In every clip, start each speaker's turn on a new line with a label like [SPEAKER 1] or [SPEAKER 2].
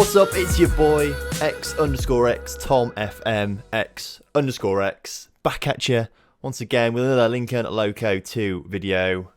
[SPEAKER 1] What's up? It's your boy X_X TomFM X_X back at you once again with another Lincoln Loco 2 video.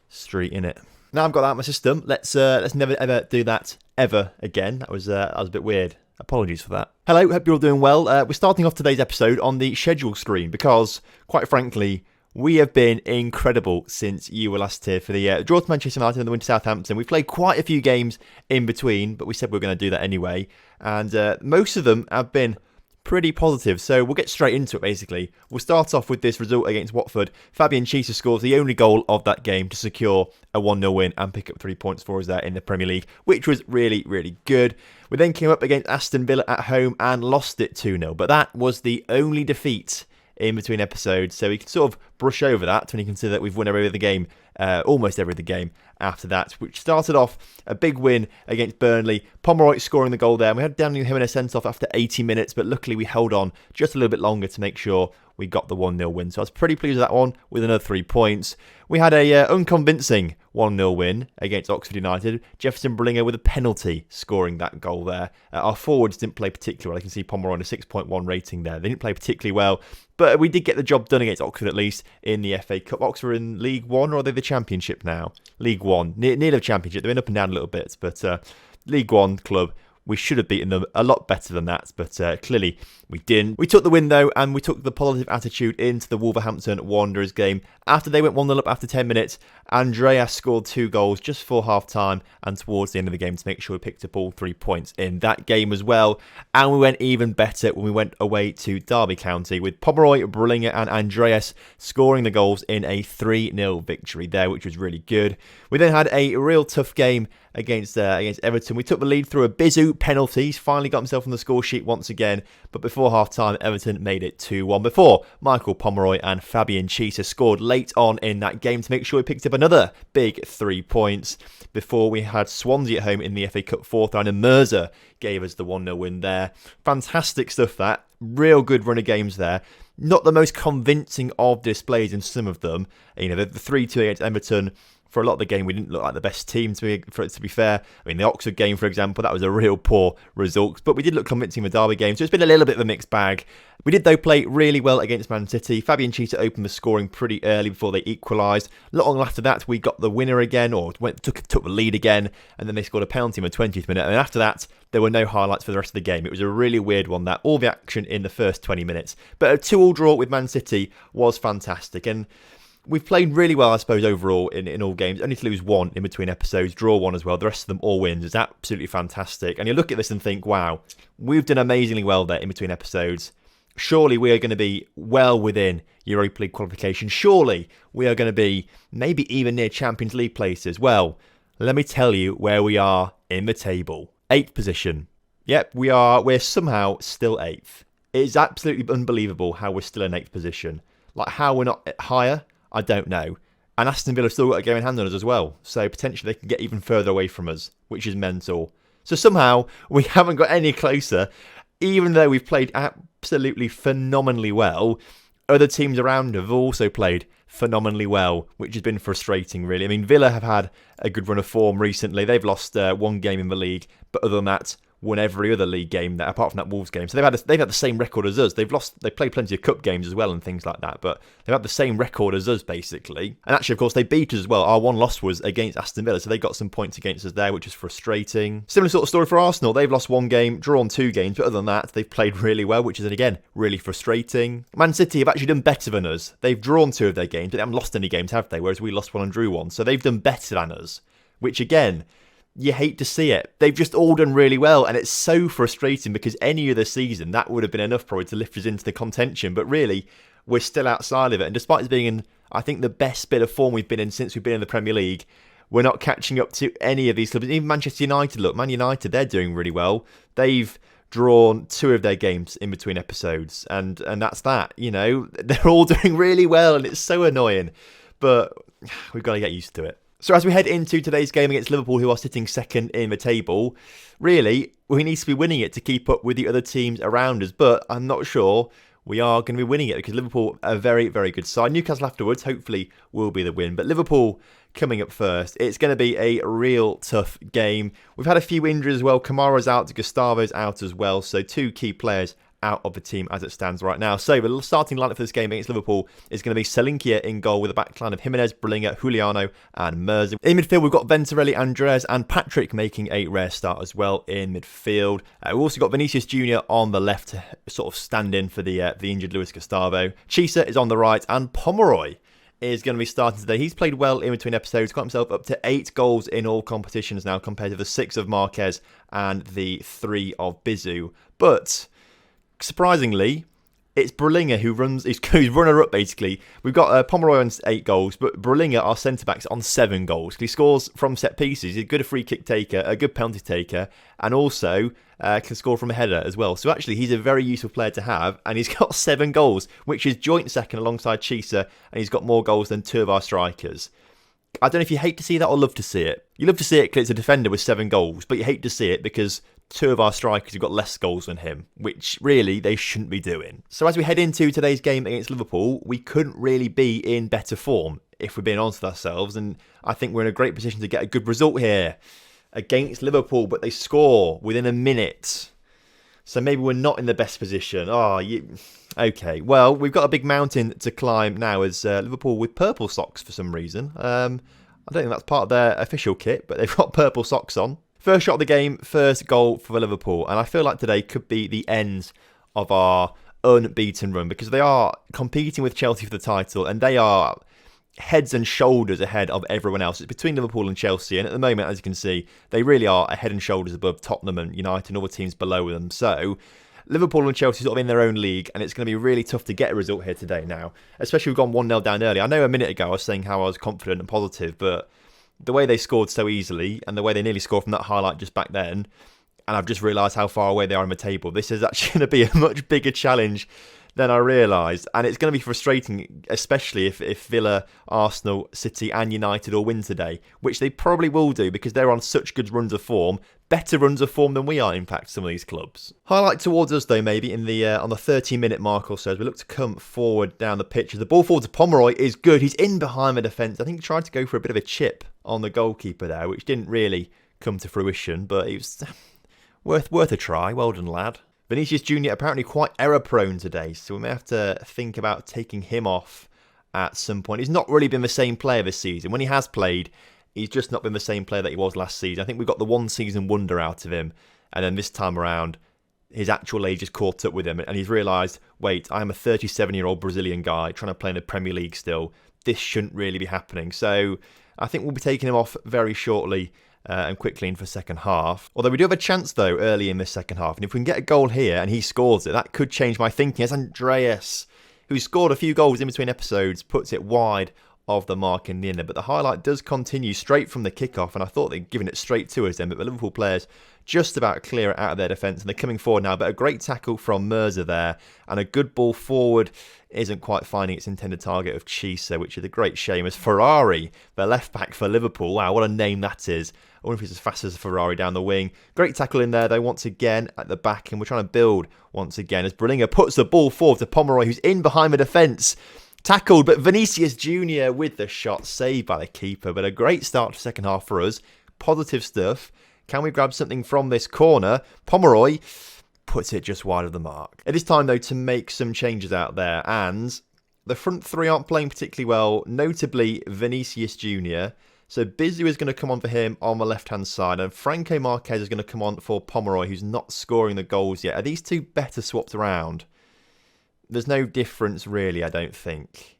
[SPEAKER 1] Street in it. Now I've got that out of my system. Let's never ever do that ever again. That was a bit weird. Apologies for that. Hello, hope you're all doing well. We're starting off today's episode on the schedule screen because, quite frankly, we have been incredible since you were last here for the draw to Manchester United and the win to Southampton. We've played quite a few games in between, but we said we were going to do that anyway. And most of them have been pretty positive, so we'll get straight into it basically. We'll start off with this result against Watford. Fabian Chiesa scores the only goal of that game to secure a 1-0 win and pick up 3 points for us there in the Premier League, which was really, really good. We then came up against Aston Villa at home and lost it 2-0, but that was the only defeat in between episodes, so we can sort of brush over that when you consider that we've won every other game, almost every other game after that, which started off a big win against Burnley. Pomeroy scoring the goal there, and we had Daniel Jimenez sent off after 80 minutes, but luckily we held on just a little bit longer to make sure we got the 1-0 win. So I was pretty pleased with that one, with another 3 points. We had a unconvincing 1-0 win against Oxford United. Jefferson Brillinger with a penalty scoring that goal there. Our forwards didn't play particularly well. I can see Pomeroy on a 6.1 rating there. They didn't play particularly well, but we did get the job done against Oxford at least in the FA Cup. Oxford in League 1, or are they the Championship now? League 1, near the Championship. They've been up and down a little bit, but League 1 club. We should have beaten them a lot better than that, but clearly we didn't. We took the win though, and we took the positive attitude into the Wolverhampton Wanderers game. After they went 1-0 up after 10 minutes, Andreas scored 2 goals just for half-time and towards the end of the game to make sure we picked up all 3 points in that game as well. And we went even better when we went away to Derby County with Pomeroy, Brillinger and Andreas scoring the goals in a 3-0 victory there, which was really good. We then had a real tough game against Everton. We took the lead through a Bizu penalty. He's finally got himself on the score sheet once again, but before half-time, Everton made it 2-1 before Michael Pomeroy and Fabian Chiesa scored late on in that game to make sure we picked up another big 3 points before we had Swansea at home in the FA Cup 4th round, and Mirza gave us the 1-0 win there. Fantastic stuff, that. Real good run of games there. Not the most convincing of displays in some of them. You know, the 3-2 against Everton. For a lot of the game, we didn't look like the best team, to be fair. I mean, the Oxford game, for example, that was a real poor result. But we did look convincing in the Derby game, so it's been a little bit of a mixed bag. We did, though, play really well against Man City. Fabian Chiesa opened the scoring pretty early before they equalised. Not long after that, we got the winner again, or took the lead again, and then they scored a penalty in the 20th minute. And after that, there were no highlights for the rest of the game. It was a really weird one, that. All the action in the first 20 minutes. But a 2-2 draw with Man City was fantastic, and we've played really well, I suppose, overall in all games. Only to lose 1 in between episodes, draw 1 as well. The rest of them all wins. It's absolutely fantastic. And you look at this and think, wow, we've done amazingly well there in between episodes. Surely we are going to be well within Europa League qualification. Surely we are going to be maybe even near Champions League places. Well, let me tell you where we are in the table. 8th position. Yep, we're somehow still 8th. It is absolutely unbelievable how we're still in 8th position. Like, how we're not higher, I don't know. And Aston Villa have still got a game in hand on us as well. So potentially they can get even further away from us, which is mental. So somehow we haven't got any closer, even though we've played absolutely phenomenally well. Other teams around have also played phenomenally well, which has been frustrating, really. I mean, Villa have had a good run of form recently. They've lost 1 game in the league, but other than that, won every other league game apart from that Wolves game. So they've had the same record as us. They played plenty of cup games as well and things like that, but they've had the same record as us basically. And actually, of course, they beat us as well. Our one loss was against Aston Villa, so they got some points against us there, which is frustrating. Similar sort of story for Arsenal. They've lost 1 game, drawn 2 games, but other than that, they've played really well, which is again really frustrating. Man City have actually done better than us. They've drawn 2 of their games, but they haven't lost any games, have they? Whereas we lost 1 and drew 1, so they've done better than us, which again, you hate to see it. They've just all done really well, and it's so frustrating because any other season, that would have been enough probably to lift us into the contention, but really, we're still outside of it, and despite us being in, I think, the best bit of form we've been in since we've been in the Premier League, we're not catching up to any of these clubs. Even Manchester United, look, Man United, they're doing really well. They've drawn 2 of their games in between episodes, and that's that, you know. They're all doing really well, and it's so annoying, but we've got to get used to it. So as we head into today's game against Liverpool, who are sitting second in the table, really, we need to be winning it to keep up with the other teams around us. But I'm not sure we are going to be winning it because Liverpool are a very, very good side. Newcastle afterwards, hopefully, will be the win. But Liverpool coming up first. It's going to be a real tough game. We've had a few injuries as well. Kamara's out, Gustavo's out as well. So 2 key players out of the team as it stands right now. So the starting lineup for this game against Liverpool is going to be Selinkia in goal with a backline of Jimenez, Brilinger, Juliano and Merz. In midfield, we've got Venturelli, Andres and Patrick making a rare start as well in midfield. We've also got Vinicius Jr. on the left to sort of stand in for the injured Luis Gustavo. Chisa is on the right and Pomeroy is going to be starting today. He's played well in between episodes, got himself up to 8 goals in all competitions now compared to the 6 of Marquez and the 3 of Bizu. But surprisingly, it's Brilinger who's runner-up, basically. We've got Pomeroy on 8 goals, but Brilinger, our centre-back's on 7 goals. He scores from set pieces. He's a good free kick taker, a good penalty taker, and also can score from a header as well. So actually, he's a very useful player to have, and he's got 7 goals, which is joint second alongside Chisa, and he's got more goals than 2 of our strikers. I don't know if you hate to see that or love to see it. You love to see it because it's a defender with 7 goals, but you hate to see it because 2 of our strikers have got less goals than him, which really they shouldn't be doing. So as we head into today's game against Liverpool, we couldn't really be in better form, if we're being honest with ourselves, and I think we're in a great position to get a good result here against Liverpool, but they score within a minute. So maybe we're not in the best position. Okay, well, we've got a big mountain to climb now as Liverpool with purple socks for some reason. I don't think that's part of their official kit, but they've got purple socks on. First shot of the game, first goal for Liverpool. And I feel like today could be the end of our unbeaten run because they are competing with Chelsea for the title and they are heads and shoulders ahead of everyone else. It's between Liverpool and Chelsea. And at the moment, as you can see, they really are a head and shoulders above Tottenham and United and other teams below them. So Liverpool and Chelsea sort of in their own league, and it's going to be really tough to get a result here today now. Especially we've gone 1-0 down early. I know a minute ago I was saying how I was confident and positive, but the way they scored so easily and the way they nearly scored from that highlight just back then, and I've just realised how far away they are in the table. This is actually going to be a much bigger challenge than I realised, and it's going to be frustrating, especially if Villa, Arsenal, City and United all win today, which they probably will do because they're on such good runs of form, better runs of form than we are, in fact, some of these clubs. Highlight towards us though, maybe in the on the 30-minute mark or so, as we look to come forward down the pitch. The ball forward to Pomeroy is good. He's in behind the defence. I think he tried to go for a bit of a chip on the goalkeeper there, which didn't really come to fruition, but it was worth a try. Well done, lad. Vinicius Jr. apparently quite error-prone today, so we may have to think about taking him off at some point. He's not really been the same player this season. When he has played, he's just not been the same player that he was last season. I think we got the one-season wonder out of him, and then this time around, his actual age has caught up with him, and he's realised, wait, I'm a 37-year-old Brazilian guy trying to play in the Premier League still. This shouldn't really be happening. So I think we'll be taking him off very shortly and quickly in for second half. Although we do have a chance, though, early in this second half. And if we can get a goal here and he scores it, that could change my thinking. As Andreas, who scored a few goals in between episodes, puts it wide of the mark in the inner. But the highlight does continue straight from the kickoff. And I thought they'd given it straight to us then. But the Liverpool players just about clear it out of their defence. And they're coming forward now. But a great tackle from Merza there. And a good ball forward isn't quite finding its intended target of Chisa, which is a great shame. As Ferrari, the left back for Liverpool. Wow, what a name that is. I wonder if he's as fast as Ferrari down the wing. Great tackle in there, though, once again at the back. And we're trying to build once again as Brilinger puts the ball forward to Pomeroy, who's in behind the defence. Tackled, but Vinicius Jr. with the shot saved by the keeper. But a great start to second half for us. Positive stuff. Can we grab something from this corner? Pomeroy puts it just wide of the mark. It is time, though, to make some changes out there. And the front three aren't playing particularly well, notably Vinicius Jr., so Bizu is going to come on for him on the left-hand side, and Franco Marquez is going to come on for Pomeroy, who's not scoring the goals yet. Are these two better swapped around? There's no difference, really, I don't think,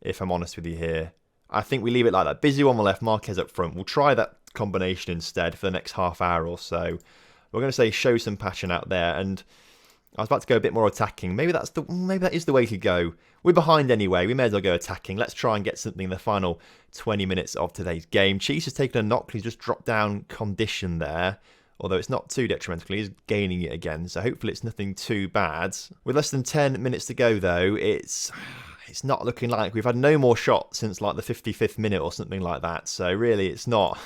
[SPEAKER 1] if I'm honest with you here. I think we leave it like that. Bizu on the left, Marquez up front. We'll try that combination instead for the next half hour or so. We're going to say show some passion out there, and I was about to go a bit more attacking. Maybe that is the way to go. We're behind anyway. We may as well go attacking. Let's try and get something in the final 20 minutes of today's game. Cheese has taken a knock. He's just dropped down condition there. Although it's not too detrimental. He's gaining it again. So hopefully it's nothing too bad. With less than 10 minutes to go, though, it's not looking like we've had no more shots since like the 55th minute or something like that. So really it's not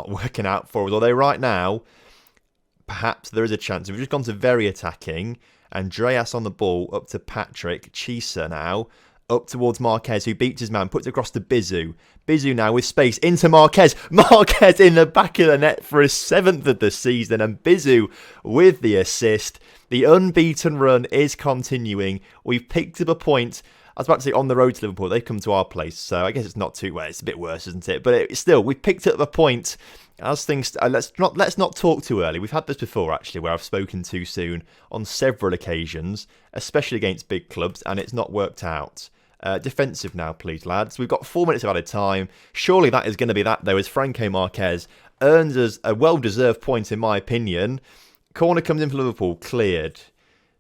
[SPEAKER 1] working out for us. Although right now, perhaps there is a chance. We've just gone to very attacking, Andreas on the ball, up to Patrick. Chisa now, up towards Marquez, who beats his man, puts it across to Bizu. Bizu now with space into Marquez. Marquez in the back of the net for his 7th of the season. And Bizu with the assist. The unbeaten run is continuing. We've picked up a point. I was about to say on the road to Liverpool. They've come to our place. So I guess it's not too well. It's a bit worse, isn't it? But still, we've picked up a point. As things, let's not talk too early. We've had this before, actually, where I've spoken too soon on several occasions, especially against big clubs, and it's not worked out. Defensive now, please, lads. We've got 4 minutes of added time. Surely that is going to be that, though, as Franco Marquez earns us a well-deserved point, in my opinion. Corner comes in for Liverpool, cleared.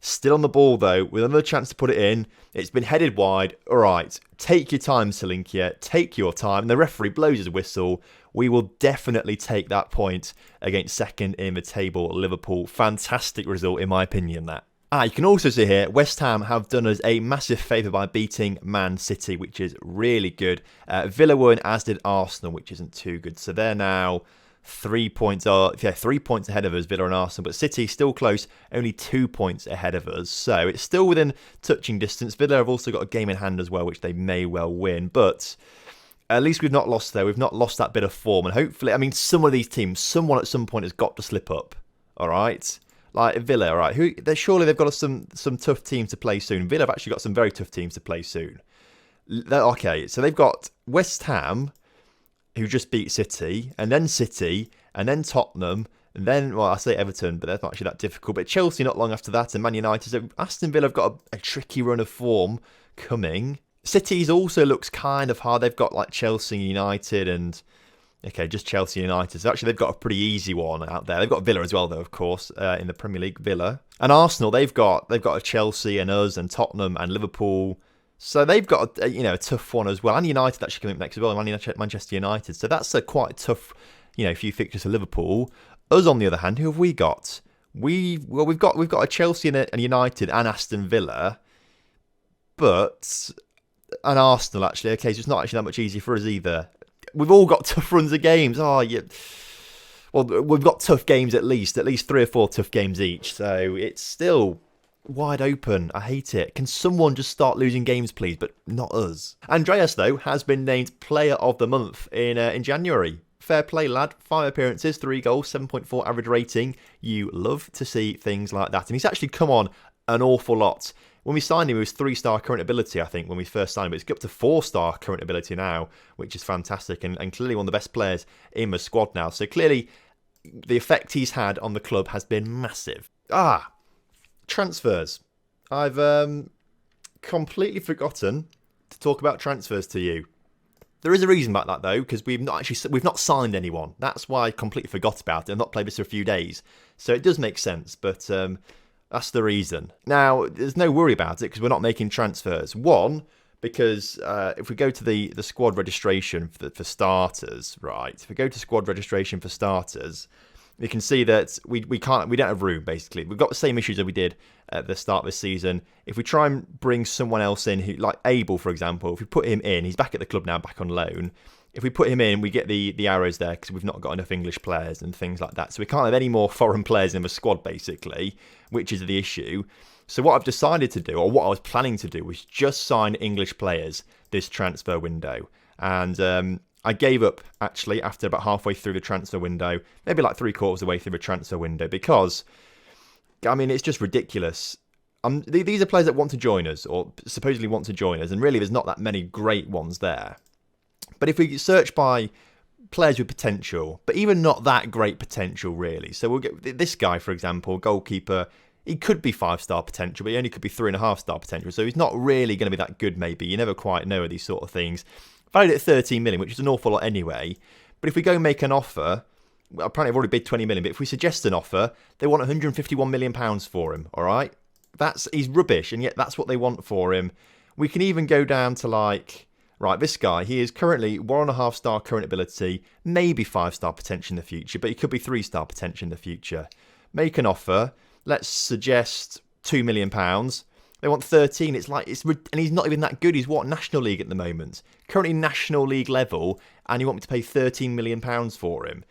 [SPEAKER 1] Still on the ball, though, with another chance to put it in. It's been headed wide. All right, take your time, Salinkia. Take your time. And the referee blows his whistle. We will definitely take that point against second in the table, Liverpool. Fantastic result, in my opinion, that. You can also see here, West Ham have done us a massive favour by beating Man City, which is really good. Villa won, as did Arsenal, which isn't too good. So they're now 3 points, 3 points ahead of us, Villa and Arsenal. But City still close, only 2 points ahead of us. So it's still within touching distance. Villa have also got a game in hand as well, which they may well win. But at least we've not lost there. We've not lost that bit of form. And hopefully, I mean, some of these teams, someone at some point has got to slip up. All right? Like Villa, all right? Surely they've got some tough teams to play soon. Villa have actually got some very tough teams to play soon. Okay, so they've got West Ham, who just beat City, and then Tottenham, and then, well, I say Everton, but that's not actually that difficult. But Chelsea not long after that, and Man United. So Aston Villa have got a tricky run of form coming. City's also looks kind of hard. They've got like Chelsea United and... Okay, just Chelsea United. So actually, they've got a pretty easy one out there. They've got Villa as well, though, of course, in the Premier League. Villa and Arsenal. They've got a Chelsea and us and Tottenham and Liverpool. So they've got a tough one as well. And United actually coming up next as well. Manchester United. So that's a quite tough few fixtures for Liverpool. Us on the other hand, who have we got? We've got a Chelsea and a United and Aston Villa, and Arsenal actually. Okay, so it's not actually that much easier for us either. We've all got tough runs of games. Well, we've got tough games at least 3 or 4 tough games each. So it's still wide open. I hate it. Can someone just start losing games, please? But not us. Andreas, though, has been named Player of the Month in January. Fair play, lad. 5 appearances, 3 goals, 7.4 average rating. You love to see things like that. And he's actually come on an awful lot. When we signed him, he was 3-star current ability, I think, when we first signed him. But it's up to 4-star current ability now, which is fantastic. And clearly one of the best players in the squad now. So clearly the effect he's had on the club has been massive. Transfers. I've completely forgotten to talk about transfers to you. There is a reason about that, though, because we've not signed anyone. That's why I completely forgot about it. I've not played this for a few days. So it does make sense, but... that's the reason. Now, there's no worry about it because we're not making transfers. One, because if we go to the squad registration for starters, right? If we go to squad registration for starters, you can see that we don't have room, basically. We've got the same issues that we did at the start of the season. If we try and bring someone else in, who like Abel, for example, if we put him in, he's back at the club now, back on loan. If we put him in, we get the arrows there because we've not got enough English players and things like that. So we can't have any more foreign players in the squad, basically, which is the issue. So what I've decided to do, or what I was planning to do, was just sign English players this transfer window. And I gave up, actually, after about halfway through the transfer window, maybe like 3/4 of the way through the transfer window, because, I mean, it's just ridiculous. These are players that want to join us, or supposedly want to join us, and really there's not that many great ones there. But if we search by players with potential, but even not that great potential, really. So we'll get this guy, for example, goalkeeper. He could be 5-star potential, but he only could be 3.5-star potential. So he's not really going to be that good, maybe. You never quite know these sort of things. Valued at 13 million, which is an awful lot anyway. But if we go and make an offer, well, apparently I've already bid 20 million, but if we suggest an offer, they want 151 million pounds for him, all right? He's rubbish, and yet that's what they want for him. We can even go down to like... Right, this guy, he is currently 1.5-star current ability, maybe 5-star potential in the future, but he could be 3-star potential in the future. Make an offer. Let's suggest £2 million. They want 13. And he's not even that good. He's National League at the moment. Currently National League level, and you want me to pay £13 million for him.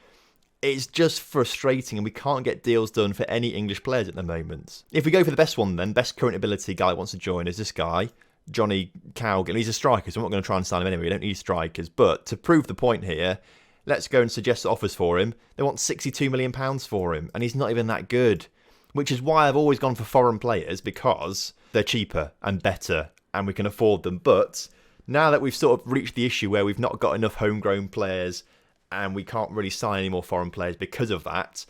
[SPEAKER 1] it's just frustrating, and we can't get deals done for any English players at the moment. If we go for the best one then, best current ability guy that wants to join is this guy, Johnny Cowgill. He's a striker, so I'm not going to try and sign him anyway. We don't need strikers. But to prove the point here, let's go and suggest offers for him. They want £62 million for him, and he's not even that good. Which is why I've always gone for foreign players, because they're cheaper and better, and we can afford them. But now that we've sort of reached the issue where we've not got enough homegrown players, and we can't really sign any more foreign players because of that,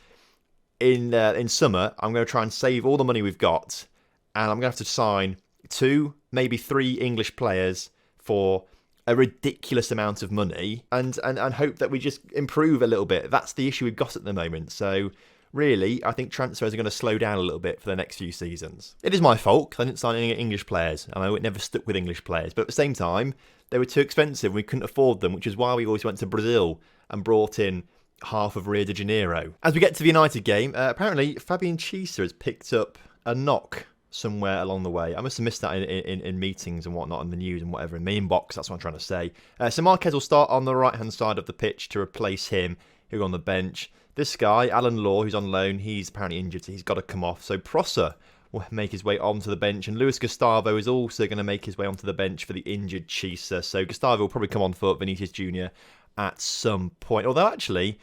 [SPEAKER 1] in summer, I'm going to try and save all the money we've got, and I'm going to have to sign 2, maybe 3 English players for a ridiculous amount of money, and hope that we just improve a little bit. That's the issue we've got at the moment. So really, I think transfers are going to slow down a little bit for the next few seasons. It is my fault because I didn't sign any English players, and I never stuck with English players. But at the same time, they were too expensive. We couldn't afford them, which is why we always went to Brazil and brought in half of Rio de Janeiro. As we get to the United game, apparently Fabian Chiesa has picked up a knock somewhere along the way. I must have missed that in meetings and whatnot, in the news and whatever, in my inbox. That's what I'm trying to say. So Marquez will start on the right-hand side of the pitch to replace him, who's on the bench. This guy, Alan Law, who's on loan, he's apparently injured, so he's got to come off. So Prosser will make his way onto the bench, and Luis Gustavo is also going to make his way onto the bench for the injured Chiesa. So Gustavo will probably come on for Vinicius Jr. at some point. Although, actually,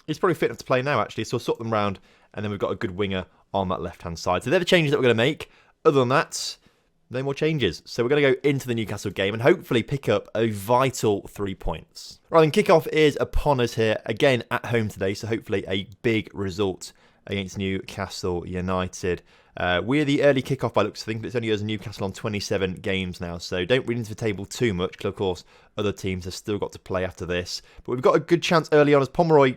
[SPEAKER 1] he's probably fit enough to play now, actually. So we'll sort them round, and then we've got a good winger on that left-hand side. So they're the changes that we're going to make. Other than that, no more changes. So we're going to go into the Newcastle game and hopefully pick up a vital 3 points. Right, then kickoff is upon us here, again at home today. So hopefully a big result against Newcastle United. We're the early kickoff by looks of things, but it's only us and Newcastle on 27 games now. So don't read into the table too much, because of course other teams have still got to play after this. But we've got a good chance early on as Pomeroy,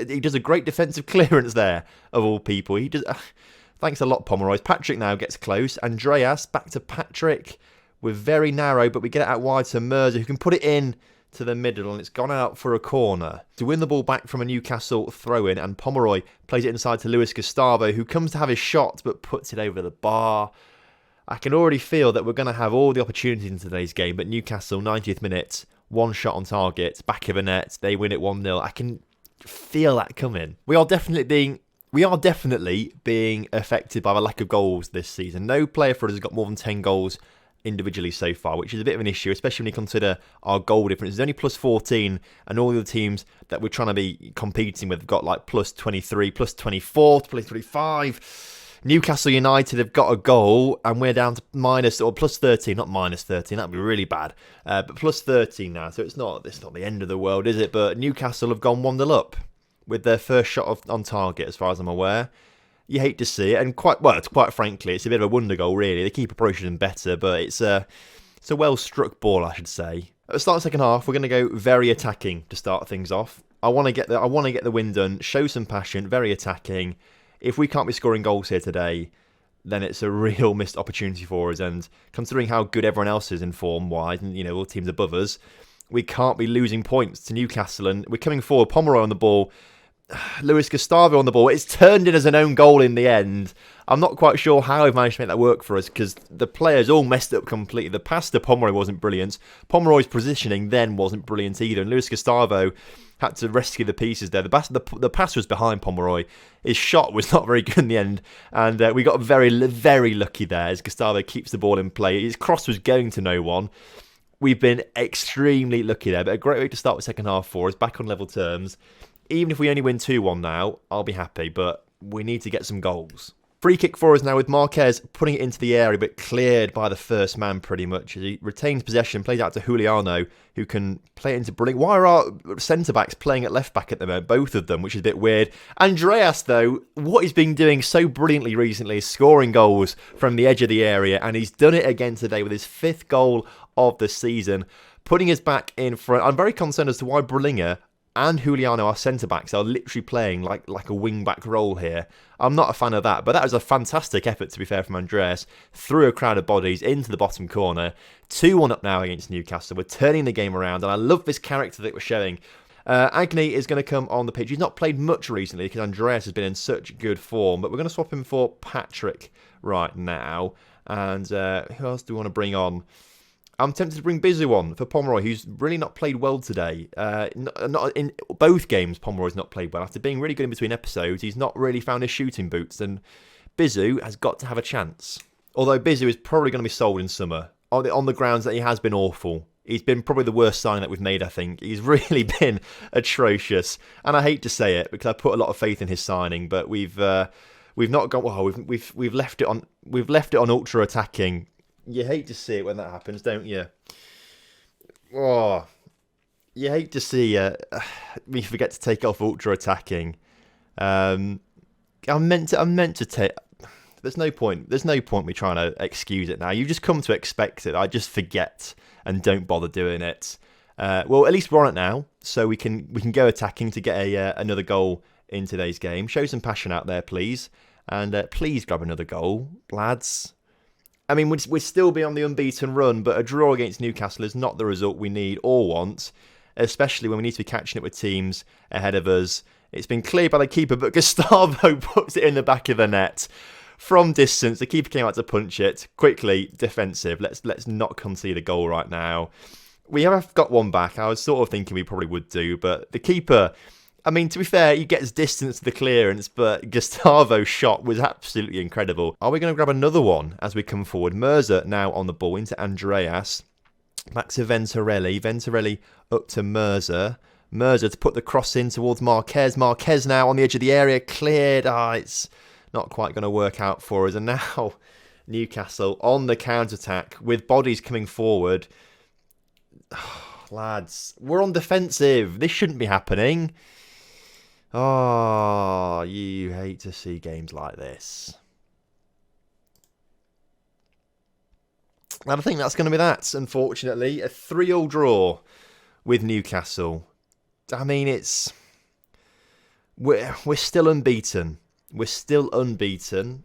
[SPEAKER 1] he does a great defensive clearance there, of all people. He does... Thanks a lot, Pomeroy. Patrick now gets close. Andreas back to Patrick. We're very narrow, but we get it out wide to Mirza, who can put it in to the middle, and it's gone out for a corner. To win the ball back from a Newcastle throw-in, and Pomeroy plays it inside to Luis Gustavo, who comes to have his shot, but puts it over the bar. I can already feel that we're going to have all the opportunities in today's game, but Newcastle, 90th minute, one shot on target, back of the net, they win it 1-0. I can feel that coming. We are definitely being affected by the lack of goals this season. No player for us has got more than 10 goals individually so far, which is a bit of an issue, especially when you consider our goal difference. It's only plus 14, and all the other teams that we're trying to be competing with have got like plus 23, plus 24, plus 25. Newcastle United have got a goal, and we're down to minus, or plus 13, not minus 13, that'd be really bad, but plus 13 now, so it's not the end of the world, is it? But Newcastle have gone 1-0 up with their first shot on target, as far as I'm aware. You hate to see it, and quite frankly, it's a bit of a wonder goal, really. The keeper probably should have been better, but it's a well-struck ball, I should say. At the start of the second half, we're going to go very attacking to start things off. I want to get the win done, show some passion, very attacking. If we can't be scoring goals here today, then it's a real missed opportunity for us. And considering how good everyone else is in form-wise, and all teams above us, we can't be losing points to Newcastle. And we're coming forward, Pomeroy on the ball, Luis Gustavo on the ball. It's turned in as an own goal in the end. I'm not quite sure how we've managed to make that work for us, because the players all messed up completely. The pass to Pomeroy wasn't brilliant. Pomeroy's positioning then wasn't brilliant either. And Luis Gustavo had to rescue the pieces there. The pass was behind Pomeroy. His shot was not very good in the end. And we got very, very lucky there as Gustavo keeps the ball in play. His cross was going to no one. We've been extremely lucky there. But a great way to start the second half for us, back on level terms. Even if we only win 2-1 now, I'll be happy, but we need to get some goals. Free kick for us now with Marquez putting it into the area, but cleared by the first man pretty much. As he retains possession, plays out to Juliano, who can play it into brilliant. Why are our centre-backs playing at left-back at the moment? Both of them, which is a bit weird. Andreas, though, what he's been doing so brilliantly recently is scoring goals from the edge of the area, and he's done it again today with his 5th goal of the season, putting us back in front. I'm very concerned as to why Brullinger and Juliano, our centre-backs, are literally playing like a wing-back role here. I'm not a fan of that, but that was a fantastic effort, to be fair, from Andreas. Through a crowd of bodies into the bottom corner. 2-1 up now against Newcastle. We're turning the game around, and I love this character that we're showing. Agni is going to come on the pitch. He's not played much recently because Andreas has been in such good form, but we're going to swap him for Patrick right now. And who else do we want to bring on? I'm tempted to bring Bizu on for Pomeroy, who's really not played well today. Not in both games, Pomeroy's not played well. After being really good in between episodes, he's not really found his shooting boots, and Bizu has got to have a chance. Although Bizu is probably going to be sold in summer, on the grounds that he has been awful. He's been probably the worst signing that we've made, I think. He's really been atrocious. And I hate to say it, because I put a lot of faith in his signing, but we've not gone well, we've left it on ultra attacking. You hate to see it when that happens, don't you? Oh, you hate to see me forget to take off ultra attacking. I'm meant to take. There's no point me trying to excuse it now. You just come to expect it. I just forget and don't bother doing it. Well, at least we're on it now, so we can go attacking to get another goal in today's game. Show some passion out there, please, and please grab another goal, lads. I mean, we'd still be on the unbeaten run, but a draw against Newcastle is not the result we need or want, especially when we need to be catching up with teams ahead of us. It's been cleared by the keeper, but Gustavo puts it in the back of the net. From distance, the keeper came out to punch it. Quickly, defensive. Let's not concede a goal right now. We have got one back. I was sort of thinking we probably would do, but the keeper, I mean, to be fair, he gets distance to the clearance, but Gustavo's shot was absolutely incredible. Are we going to grab another one as we come forward? Mirza now on the ball into Andreas. Back to Venturelli. Venturelli up to Mirza. Mirza to put the cross in towards Marquez. Marquez now on the edge of the area. Cleared. It's not quite going to work out for us. And now Newcastle on the counter-attack with bodies coming forward. Lads, we're on defensive. This shouldn't be happening. Oh, you hate to see games like this. And I think that's going to be that, unfortunately. A 3-3 draw with Newcastle. I mean, we're still unbeaten. We're still unbeaten,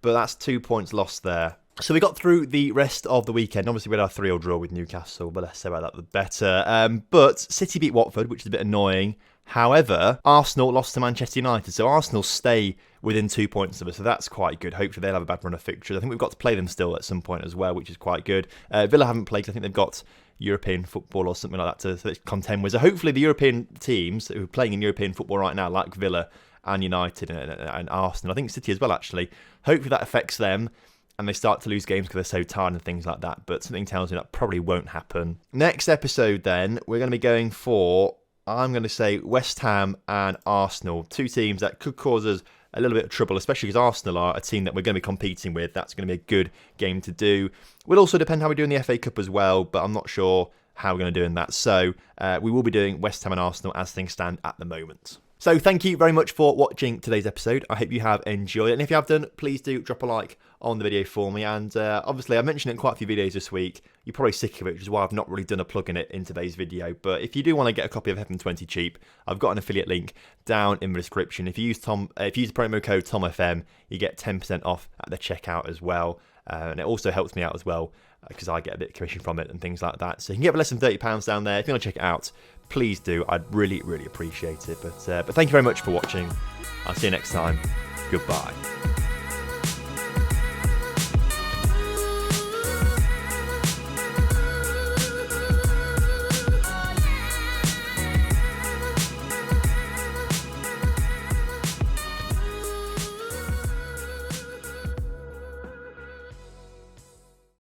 [SPEAKER 1] but that's 2 points lost there. So we got through the rest of the weekend. Obviously, we had our 3-3 draw with Newcastle, but less say about that, the better. But City beat Watford, which is a bit annoying. However, Arsenal lost to Manchester United, so Arsenal stay within 2 points of us, so that's quite good. Hopefully they'll have a bad run of fixtures. I think we've got to play them still at some point as well, which is quite good. Villa haven't played. I think they've got European football or something like that to contend with. So hopefully the European teams who are playing in European football right now, like Villa and United and Arsenal, I think City as well, actually, hopefully that affects them and they start to lose games because they're so tired and things like that. But something tells me that probably won't happen. Next episode then, we're going to be going for, I'm going to say, West Ham and Arsenal. Two teams that could cause us a little bit of trouble, especially because Arsenal are a team that we're going to be competing with. That's going to be a good game to do. Will also depend how we do in the FA Cup as well, but I'm not sure how we're going to do in that. So we will be doing West Ham and Arsenal as things stand at the moment. So thank you very much for watching today's episode. I hope you have enjoyed it. And if you have done, please do drop a like on the video for me. And obviously, I mentioned it in quite a few videos this week. You're probably sick of it, which is why I've not really done a plug in it in today's video. But if you do want to get a copy of Heaven 20 cheap, I've got an affiliate link down in the description. If you use the promo code TomFM, you get 10% off at the checkout as well. And it also helps me out as well because I get a bit of commission from it and things like that. So you can get for less than £30 down there. If you want to check it out, please do. I'd really, really appreciate it. But thank you very much for watching. I'll see you next time. Goodbye.